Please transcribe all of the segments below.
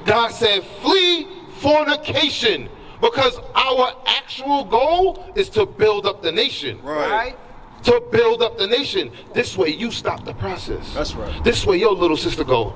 God said, flee fornication, because our actual goal is to build up the nation. Right. To build up the nation. This way you stop the process. That's right. This way your little sister go,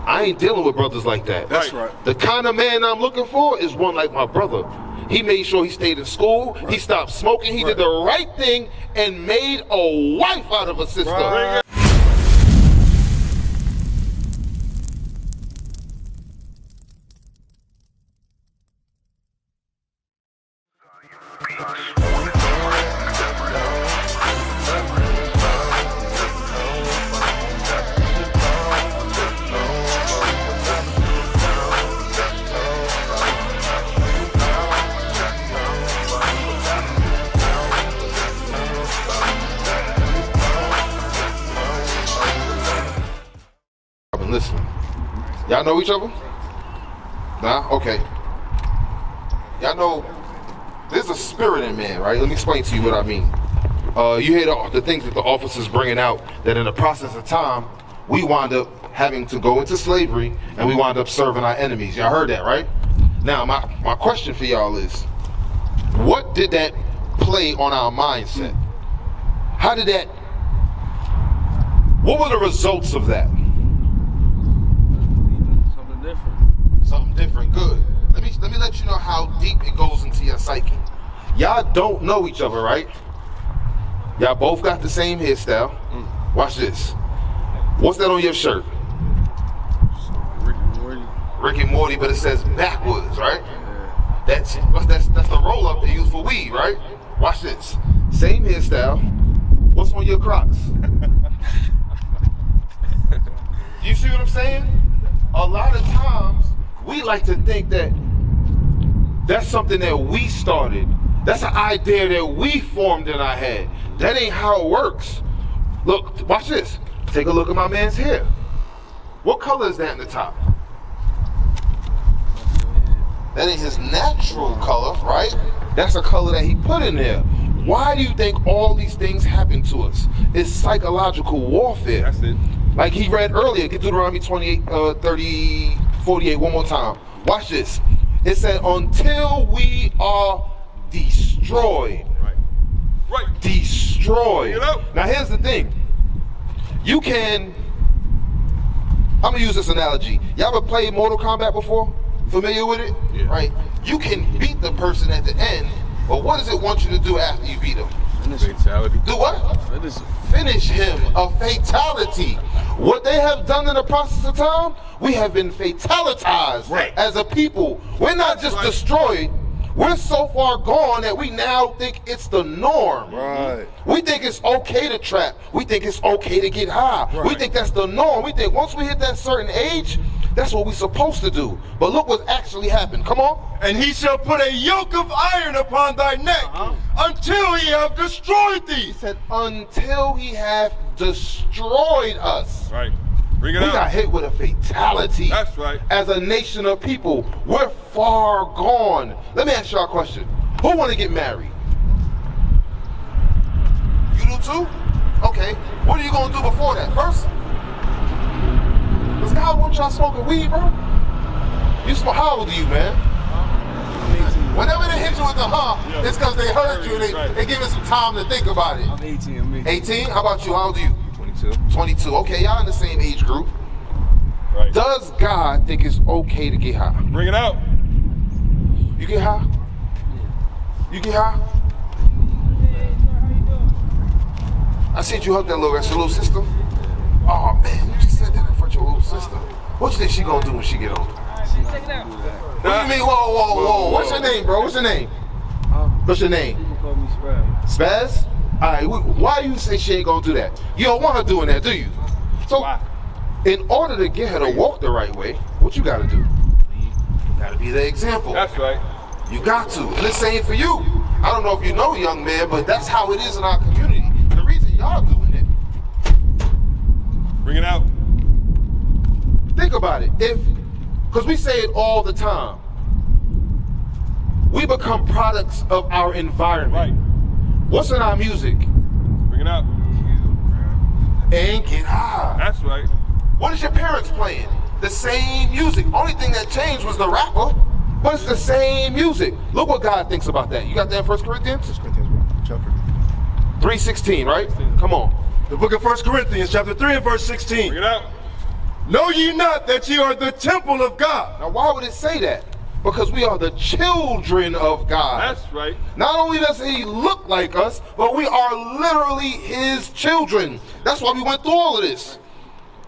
I ain't dealing with brothers like that. That's right. The kind of man I'm looking for is one like my brother. He made sure he stayed in school. Right. He stopped smoking. He did the right thing and made a wife out of a sister. Right. Listen, y'all know each other? Nah? Okay. Y'all know there's a spirit in man, right? Let me explain to you what I mean. You hear the things that the officers bringing out, that in the process of time, we wind up having to go into slavery and we wind up serving our enemies. Y'all heard that, right? Now, my question for y'all is, what did that play on our mindset? How did that, what were the results of that? Something different, good. Let me let you know how deep it goes into your psyche. Y'all don't know each other, right? Y'all both got the same hairstyle. Watch this. What's that on your shirt? Rick and Morty, but it says backwards, right? That's the roll up they use for weed, right? Watch this. Same hairstyle. What's on your Crocs? You see what I'm saying? A lot of times we like to think that that's something that we started. That's an idea that we formed in our head. That ain't how it works. Look, watch this. Take a look at my man's hair. What color is that in the top? That ain't his natural color, right? That's a color that he put in there. Why do you think all these things happen to us? It's psychological warfare. That's it. Like he read earlier, get Deuteronomy 28, 30, 48 one more time. Watch this. It said, until we are destroyed. Right. Destroyed. Now here's the thing. You can, I'm gonna use this analogy. Y'all ever played Mortal Kombat before? Familiar with it? Yeah. Right. You can beat the person at the end, but what does it want you to do after you beat them? Fatality. Do what? Finish him. A fatality. What they have done in the process of time, we have been fatalitized as a people. We're not just destroyed. We're so far gone that we now think it's the norm. Right. We think it's okay to trap. We think it's okay to get high. Right. We think that's the norm. We think once we hit that certain age, that's what we're supposed to do. But look what actually happened. Come on. And he shall put a yoke of iron upon thy neck until he have destroyed thee. He said, until he have destroyed us. Right. Bring it we out. got hit with a fatality. That's right. As a nation of people, we're far gone. Let me ask y'all a question. Who want to get married? You do too? Okay. What are you going to do before that? First? Does God want y'all smoking weed, bro? You smoke, how old are you, man? Whenever they hit you with the it's because they heard you and they give you some time to think about it. I'm 18. 18? How about you? How old are you? 22. 22. Okay, y'all in the same age group. Right. Does God think it's okay to get high? Bring it out. You get high? You get high? I said you hugged that little, that's your little sister? Oh man, you just said that in front of your little sister. What you think she gonna do when she get older? Check it out. What do you mean, whoa. What's your name, bro? What's your name? What's your name? People call me Spaz. Spaz? Alright, why you say she ain't gonna do that? You don't want her doing that, do you? So, in order to get her to walk the right way, what you gotta do? You gotta be the example. That's right. You got to. And the same for you. I don't know if you know, young man, but that's how it is in our community. The reason y'all doing it. Bring it out. Think about it. Because we say it all the time. We become products of our environment. Right. What's in our music? Bring it out. And get high. That's right. What is your parents playing? The same music. Only thing that changed was the rapper, but it's the same music. Look what God thinks about that. You got that in 1 Corinthians? 1 Corinthians chapter 3:16, right? Come on. The book of 1 Corinthians chapter 3 and verse 16. Bring it out. Know ye not that ye are the temple of God? Now, why would it say that? Because we are the children of God. That's right. Not only does he look like us, but we are literally his children. That's why we went through all of this.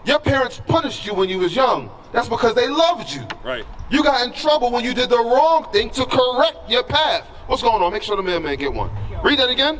Your parents punished you when you was young. That's because they loved you. Right. You got in trouble when you did the wrong thing to correct your path. What's going on? Make sure the mailman get one. Read that again.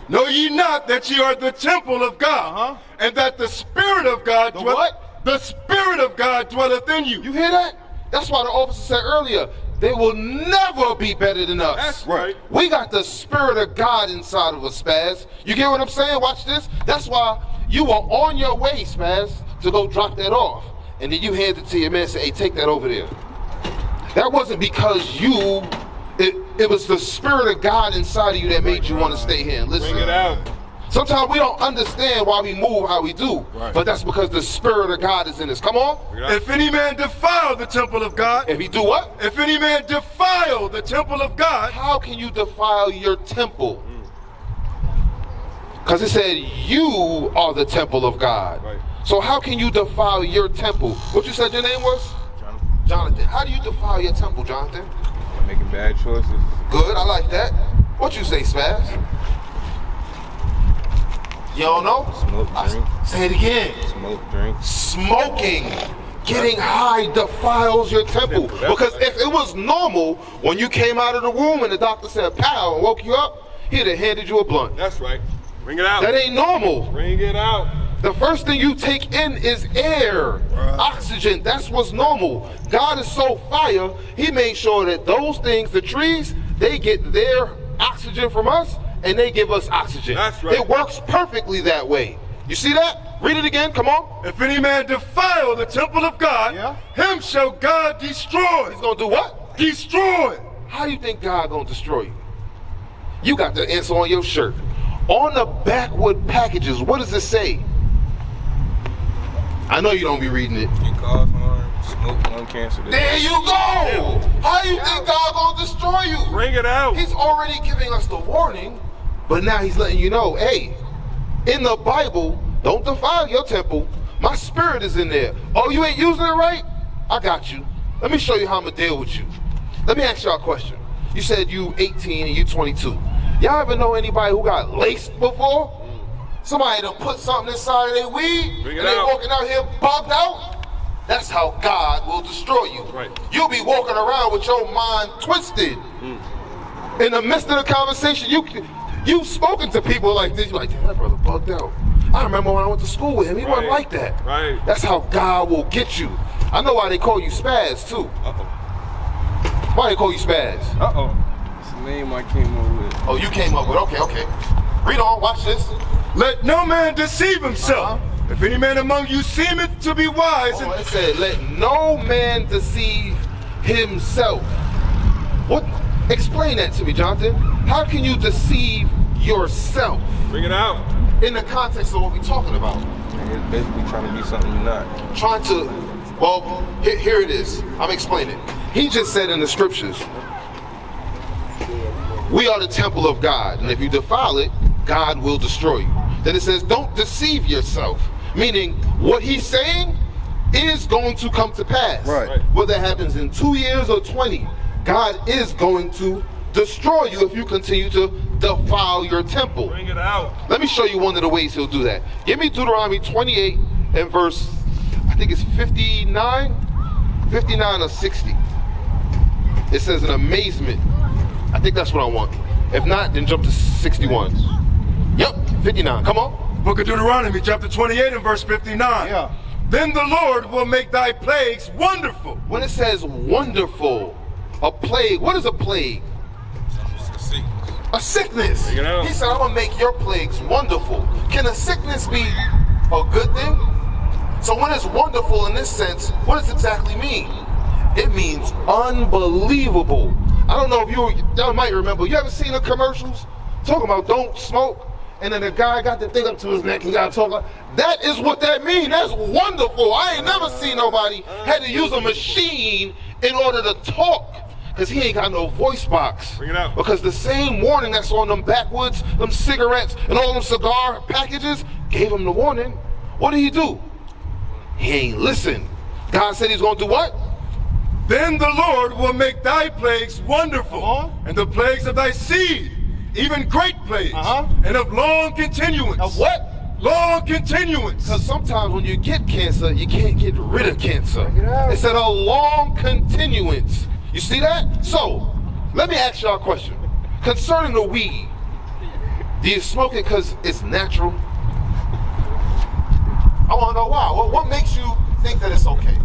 Know ye not that ye are the temple of God, and that the Spirit of God The what? The Spirit of God dwelleth in you. You hear that? That's why the officer said earlier, they will never be better than us. That's right. We got the Spirit of God inside of us, Spaz. You get what I'm saying? Watch this. That's why you were on your way, Spaz, to go drop that off. And then you hand it to your man and say, hey, take that over there. That wasn't because it was the Spirit of God inside of you that made you want to stay here and listen. Bring it out. Sometimes we don't understand why we move how we do, but that's because the Spirit of God is in us. Come on. If any man defile the temple of God, If he do what? if any man defile the temple of God, How can you defile your temple? Because it said you are the temple of God. Right. So how can you defile your temple? What you said your name was? Jonathan. How do you defile your temple, Jonathan? Making bad choices. Good, I like that. What you say, Spaz? You don't know? Smoke, drink. Say it again. Smoke, drink. Smoking, getting high defiles your temple. Because if it was normal, when you came out of the womb and the doctor said pow and woke you up, he'd have handed you a blunt. That's right. Bring it out. That ain't normal. Bring it out. The first thing you take in is air, oxygen. That's what's normal. God is so fire, he made sure that those things, the trees, they get their oxygen from us and they give us oxygen. That's right. It works perfectly that way. You see that? Read it again, come on. if any man defile the temple of God, him shall God destroy. He's gonna do what? Destroy. How do you think God gonna destroy you? You got the answer on your shirt. On the backwood packages, what does it say? I know you don't be reading it. You cause harm, smoke, lung cancer. There you go! How do you think God gonna destroy you? Bring it out. He's already giving us the warning, but now he's letting you know, hey, in the Bible, don't defile your temple. My Spirit is in there. Oh, you ain't using it right? I got you. Let me show you how I'm gonna deal with you. Let me ask y'all a question. You said you 18 and you 22. Y'all ever know anybody who got laced before? Somebody done put something inside of their weed Bring it and they out. walking out here bugged out? That's how God will destroy you. Right. You'll be walking around with your mind twisted. In the midst of the conversation, you've spoken to people like this. You're like, damn, that brother bugged out. I remember when I went to school with him, he wasn't like that. Right. That's how God will get you. I know why they call you Spaz too. Uh-oh. Why they call you Spaz? Uh-oh. It's the name I came up with. Oh, you came up with, okay. Read on, watch this. Let no man deceive himself. If any man among you seemeth to be wise, Oh, it said, let no man deceive himself. What? Explain that to me, Jonathan. How can you deceive yourself Bring it out. in the context of what we're talking about? It's basically trying to be something you're not. Trying to, well, here it is. I'm explaining. He just said in the scriptures, we are the temple of God, and if you defile it, God will destroy you. Then it says, don't deceive yourself. Meaning, what he's saying is going to come to pass. Right. Whether it happens in 2 years or 20, God is going to destroy you if you continue to defile your temple. Bring it out. Let me show you one of the ways he'll do that. Give me Deuteronomy 28 and verse, I think it's 59 or 60. It says an amazement. I think that's what I want. If not, then jump to 61. Yep, 59, come on. Book of Deuteronomy chapter 28 and verse 59. Then the Lord will make thy plagues wonderful. When it says wonderful, a plague, what is a plague? A sickness. Bring it out. He said, I'm gonna make your plagues wonderful. Can a sickness be a good thing? So when it's wonderful in this sense, what does it exactly mean? It means unbelievable. I don't know if y'all might remember, you ever seen the commercials talking about don't smoke? And then the guy got the thing up to his neck and got talking. That is what that means. That's wonderful. I ain't never seen nobody had to use a machine in order to talk, because he ain't got no voice box. Bring it out. Because the same warning that's on them backwoods, them cigarettes, and all them cigar packages gave him the warning. What did he do? He ain't listen. God said he's going to do what? Then the Lord will make thy plagues wonderful, and the plagues of thy seed, even great plagues, and of long continuance. Of what? Long continuance. Because sometimes when you get cancer, you can't get rid of cancer. It's at a long continuance. You see that? So, let me ask y'all a question. Concerning the weed, do you smoke it because it's natural? I want to know why. What makes you think that it's okay?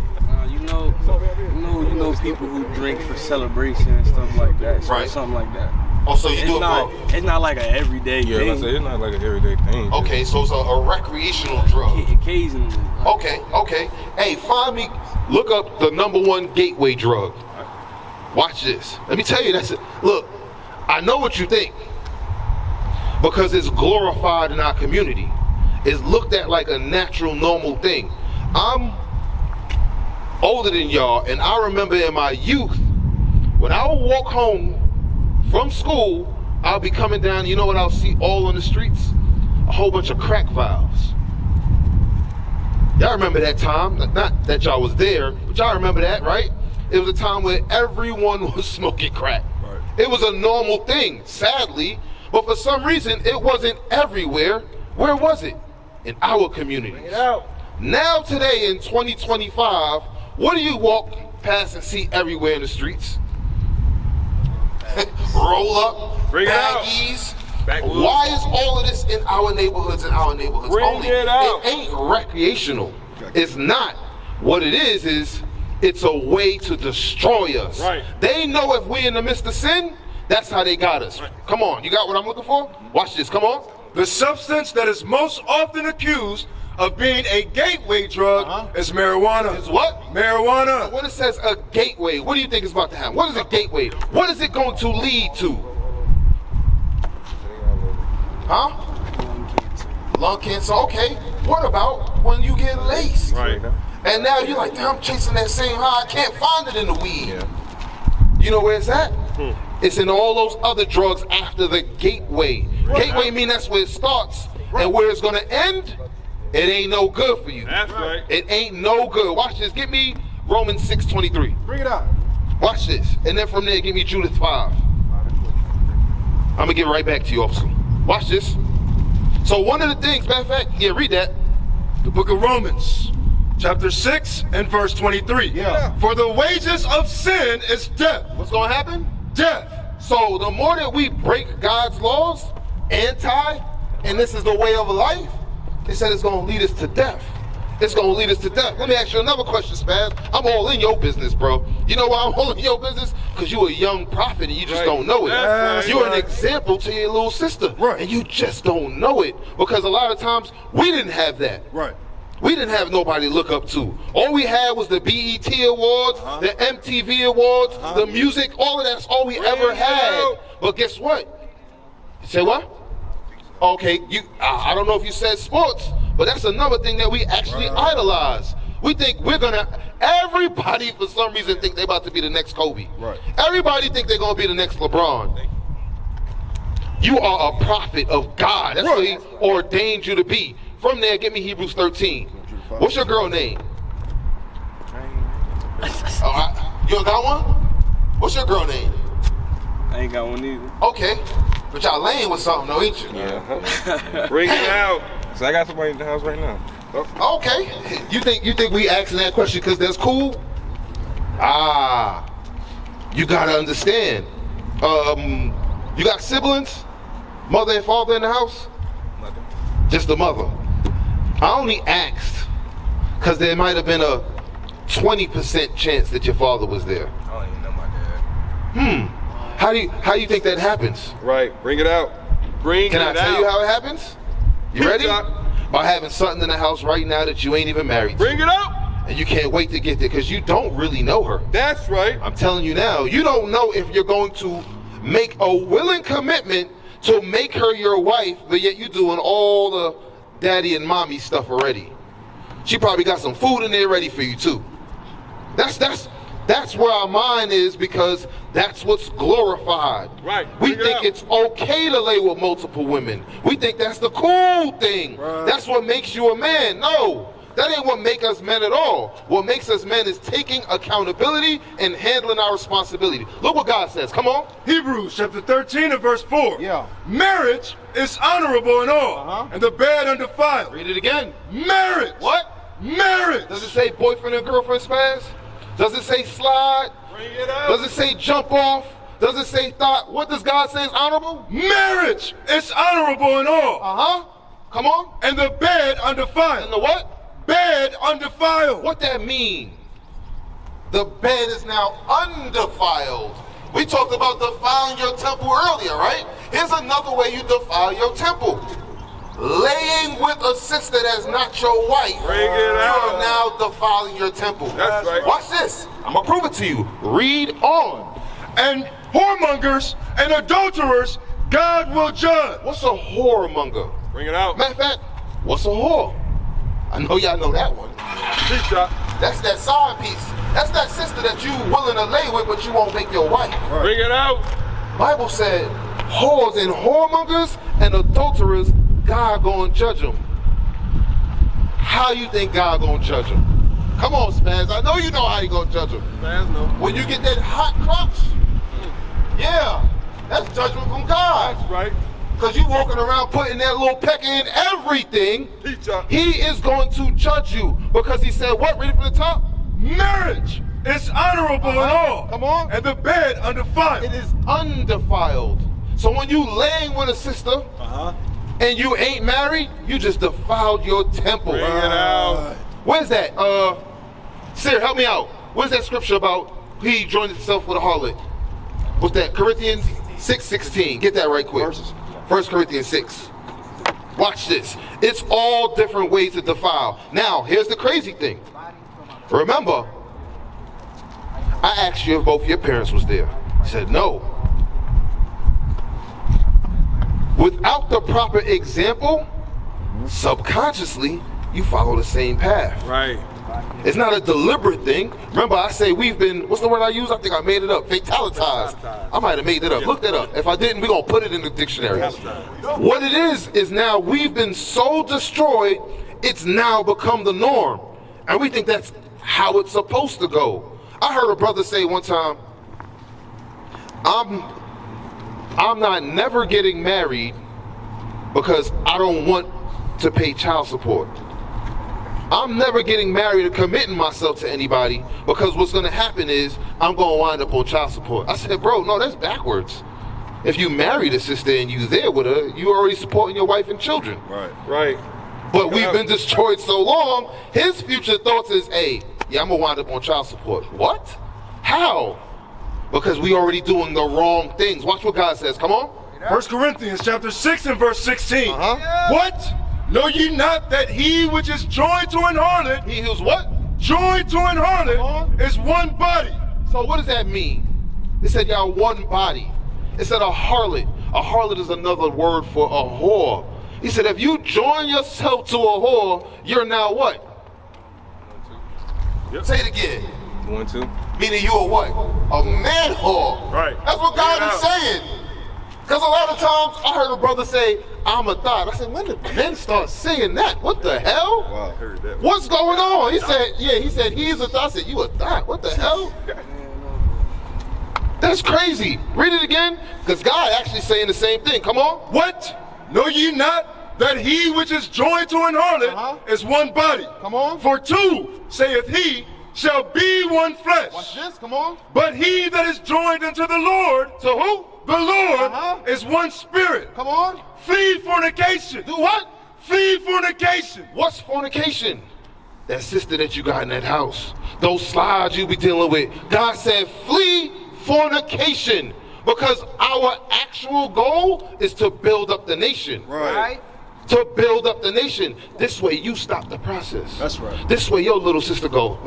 You know people who drink for celebration and stuff like that. So Right. Something like that. Oh, so you do it for... It's not like an everyday Yeah, thing. I say it's not like an everyday thing. Okay, so it's a recreational drug. Occasionally. Okay. Hey, find me, look up the #1 gateway drug. Watch this. Let me tell you, that's it. Look, I know what you think. Because it's glorified in our community. It's looked at like a natural, normal thing. I'm older than y'all, and I remember in my youth, when I would walk home from school, I'll be coming down, you know what I'll see all on the streets? A whole bunch of crack vials. Y'all remember that time? Not that y'all was there, but y'all remember that, right? It was a time where everyone was smoking crack. Right. It was a normal thing, sadly, but for some reason, it wasn't everywhere. Where was it? In our communities. Now today in 2025, what do you walk past and see everywhere in the streets? Roll up, Bring it out. baggies. Backwoods. Why is all of this in our neighborhoods Bring only? it out. It ain't recreational. It's not. What it is it's a way to destroy us. Right. They know if we're in the midst of sin, that's how they got us. Come on, you got what I'm looking for? Watch this, come on. The substance that is most often accused of being a gateway drug is marijuana. Is what? Marijuana. When it says a gateway, what do you think is about to happen? What is a gateway? What is it going to lead to? Huh? Lung cancer, okay. What about when you get laced? Right. And now you're like, damn, I'm chasing that same high. I can't find it in the weed. Yeah. You know where it's at? It's in all those other drugs after the gateway. Gateway mean that's where it starts. And where it's going to end, it ain't no good for you. That's right. It ain't no good. Watch this. Give me Romans 6:23. Bring it out. Watch this. And then from there, give me Judith 5. I'm going to get right back to you, officer. Watch this. So one of the things, matter of fact, yeah, read that. The book of Romans, chapter 6 and verse 23. Yeah. For the wages of sin is death. What's going to happen? Death. So the more that we break God's laws, and this is the way of life, it said it's going to lead us to death. It's going to lead us to death. Let me ask you another question, Spaz. I'm all in your business, bro. You know why I'm all in your business? Because you a young prophet and you just don't know it. That's You're an right. example to your little sister. Right. And you just don't know it. Because a lot of times, we didn't have that. Right. We didn't have nobody to look up to. All we had was the BET Awards, the MTV Awards, the music, all of that's all we ever had. But guess what? You say what? Okay, I don't know if you said sports, but that's another thing that we actually idolize. We think we're gonna, everybody for some reason think they're about to be the next Kobe. Right. Everybody think they're gonna be the next LeBron. You are a prophet of God. That's what he ordained you to be. From there, give me Hebrews 13. What's your girl name? You don't got one? What's your girl name? I ain't got one either. Okay. But y'all laying with something though, ain't you? Yeah. Bring it out. So I got somebody in the house right now. Okay. You think we asking that question because that's cool? You gotta understand. You got siblings? Mother and father in the house? Mother. Just the mother. I only asked because there might have been a 20% chance that your father was there. I don't even know my dad. How do you think that happens? Right. Bring it out. Bring Can it I out. tell you how it happens? You ready? Bring it out. By having something in the house right now that you ain't even married to. Bring it out. And you can't wait to get there because you don't really know her. That's right. I'm telling you now, you don't know if you're going to make a willing commitment to make her your wife, but yet you doing all the daddy and mommy stuff already. She probably got some food in there ready for you too. That's That's where our mind is, because that's what's glorified. Right. We think it's okay to lay with multiple women. We think that's the cool thing. Right. That's what makes you a man. No, that ain't what makes us men at all. What makes us men is taking accountability and handling our responsibility. Look what God says. Come on. Hebrews chapter 13 and verse 4. Yeah. Marriage is honorable in all, and the bed undefiled. Read it again. Marriage. What? Marriage. Does it say boyfriend and girlfriend spaz? Does it say slide? Bring it up. Does it say jump off? Does it say thought? What does God say is honorable? Marriage is honorable in all, Uh-huh. Come on. and the bed undefiled. And the what? Bed undefiled. What that mean? The bed is now undefiled. We talked about defiling your temple earlier, right? Here's another way you defile your temple. Laying with a sister that's not your wife. Bring it You out. are now defiling your temple. That's right. Watch this. I'm gonna prove it to you. Read on. And whoremongers and adulterers God will judge. What's a whoremonger? Bring it out. Matter of fact, what's a whore? I know y'all know that one. Teacher. That's that side piece. That's that sister that you willing to lay with, but you won't make your wife. Bring it out. Bible said, whores and whoremongers and adulterers, God gonna judge them. How you think God gonna judge them? Come on, Spaz. I know you know how he gonna judge them. Fans know. When you get that hot crotch, yeah, that's judgment from God. That's right. Because you walking around putting that little pecker in everything. Teacher. He is going to judge you, because he said what? Read it from the top. Marriage is honorable in all, Come on. and the bed undefiled. It is undefiled. So when you laying with a sister and you ain't married, you just defiled your temple. Bring it out. Where's that? Sir, help me out. Where's that scripture about he joined himself with a harlot? What's that? Corinthians 6:16. Get that right quick. 1 Corinthians 6. Watch this. It's all different ways to defile. Now, here's the crazy thing. Remember, I asked you if both your parents was there. You said no. Without the proper example, subconsciously, you follow the same path. Right. It's not a deliberate thing. Remember, I say we've been, what's the word I use? I think I made it up. Fatalitized. I might have made it up. Look that up. If I didn't, we're going to put it in the dictionary. What it is now we've been so destroyed, it's now become the norm. And we think that's how it's supposed to go. I heard a brother say one time, I'm not never getting married because I don't want to pay child support. I'm never getting married or committing myself to anybody because what's going to happen is I'm going to wind up on child support. I said, bro, no, that's backwards. If you married a sister and you there with her, you already supporting your wife and children. Right. But we've been destroyed so long, his future thoughts is, hey, yeah, I'm going to wind up on child support. What? How? Because we already doing the wrong things. Watch what God says. Come on. 1 Corinthians chapter 6 and verse 16. What? Know ye not that he which is joined to an harlot, He who's what? joined to an harlot, is one body? So what does that mean? It said y'all one body. It said a harlot. A harlot is another word for a whore. He said if you join yourself to a whore, you're now what? Yep. Say it again. 1, 2. Meaning you are what? A man whore. Right. That's what God Get is out. saying. Because a lot of times I heard a brother say, I'm a thought. I said, when did men start saying that? What the hell? Wow, I heard that. What's going on? He said, yeah, he said, he's a thought. I said, you a thought? What the hell? That's crazy. Read it again, because God actually saying the same thing. Come on. What? Know ye not that he which is joined to an harlot is one body? Come on. For two, saith he, shall be one flesh. Watch this. Come on. But he that is joined unto the Lord, To who? the Lord, is one spirit. Come on. Flee fornication. Do what? Flee fornication. What's fornication? That sister that you got in that house. Those slides you be dealing with. God said, flee fornication. Because our actual goal is to build up the nation. Right. To build up the nation. This way you stop the process. That's right. This way your little sister go,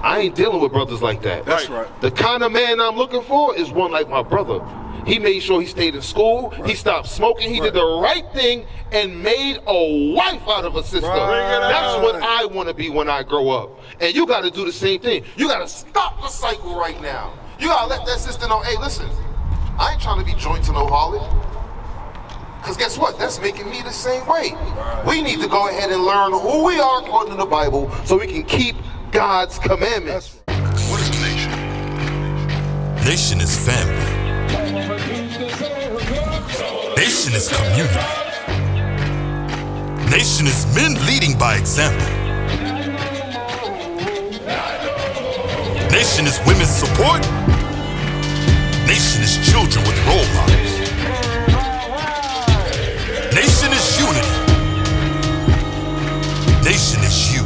I ain't dealing with brothers like that. That's right. The kind of man I'm looking for is one like my brother. He made sure he stayed in school. He stopped smoking. He did the right thing and made a wife out of a sister. That's what I want to be when I grow up. And you got to do the same thing. You got to stop the cycle right now. You got to let that sister know, hey, listen, I ain't trying to be joint to no harlot. Because guess what? That's making me the same way. We need to go ahead and learn who we are according to the Bible so we can keep God's commandments. What is a nation? Nation is family. Nation is community. Nation is men leading by example. Nation is women's support. Nation is children with role models. Nation is unity. Nation is you.